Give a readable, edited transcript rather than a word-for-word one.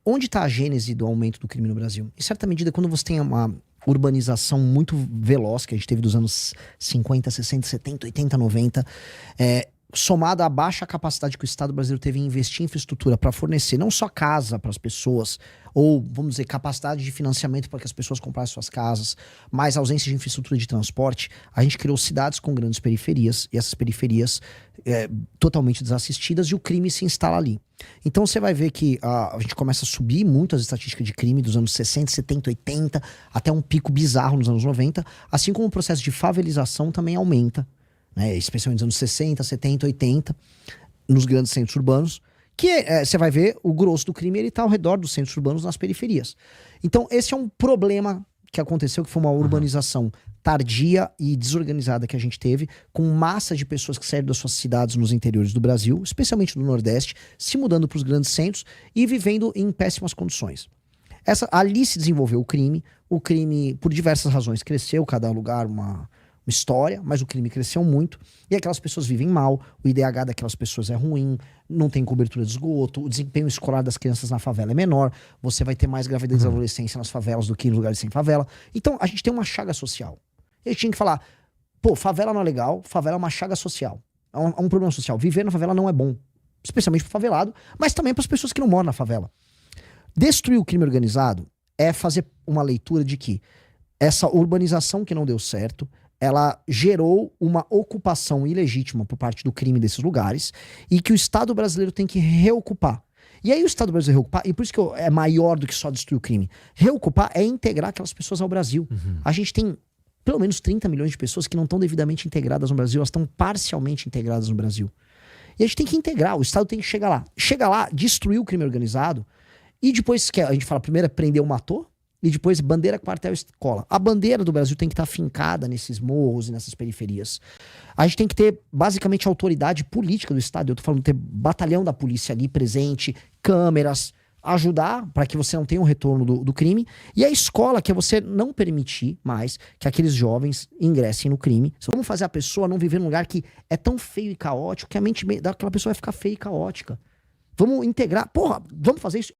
Onde está a gênese do aumento do crime no Brasil? Em certa medida, quando você tem uma urbanização muito veloz, que a gente teve dos anos 50, 60, 70, 80, 90, somado à baixa capacidade que o Estado brasileiro teve em investir em infraestrutura para fornecer não só casa para as pessoas, ou, vamos dizer, capacidade de financiamento para que as pessoas comprassem suas casas, mas ausência de infraestrutura de transporte, a gente criou cidades com grandes periferias, e essas periferias totalmente desassistidas, e o crime se instala ali. Então você vai ver que a gente começa a subir muito as estatísticas de crime dos anos 60, 70, 80, até um pico bizarro nos anos 90, assim como o processo de favelização também aumenta, né, especialmente nos anos 60, 70, 80, nos grandes centros urbanos, que você vai ver o grosso do crime, ele tá ao redor dos centros urbanos, nas periferias. Então esse é um problema que aconteceu, que foi uma urbanização tardia e desorganizada que a gente teve, com massa de pessoas que saíram das suas cidades nos interiores do Brasil, especialmente do Nordeste, se mudando para os grandes centros e vivendo em péssimas condições. Ali se desenvolveu o crime, por diversas razões, cresceu, cada lugar uma história, mas o crime cresceu muito, e aquelas pessoas vivem mal, o IDH daquelas pessoas é ruim, não tem cobertura de esgoto, o desempenho escolar das crianças na favela é menor, você vai ter mais gravidez e adolescência nas favelas do que em lugares sem favela. Então a gente tem uma chaga social. A gente tinha que falar, pô, favela não é legal, favela é uma chaga social, é um problema social. Viver na favela não é bom, especialmente pro favelado, mas também para as pessoas que não moram na favela. Destruir o crime organizado é fazer uma leitura de que essa urbanização que não deu certo, ela gerou uma ocupação ilegítima por parte do crime desses lugares, e que o Estado brasileiro tem que reocupar. E aí o Estado brasileiro reocupar, e por isso que é maior do que só destruir o crime. Reocupar é integrar aquelas pessoas ao Brasil. A gente tem pelo menos 30 milhões de pessoas que não estão devidamente integradas no Brasil, elas estão parcialmente integradas no Brasil. E a gente tem que integrar, o Estado tem que chegar lá. Chega lá, destruir o crime organizado, e depois, que a gente fala, primeiro é prender o matou, e depois bandeira, quartel, escola. A bandeira do Brasil tem que estar fincada nesses morros e nessas periferias. A gente tem que ter, basicamente, a autoridade política do Estado. Eu tô falando ter batalhão da polícia ali presente, câmeras, ajudar para que você não tenha um retorno do crime. E a escola, que é você não permitir mais que aqueles jovens ingressem no crime. Vamos fazer a pessoa não viver num lugar que é tão feio e caótico que a mente daquela pessoa vai ficar feia e caótica. Vamos integrar. Porra, vamos fazer isso.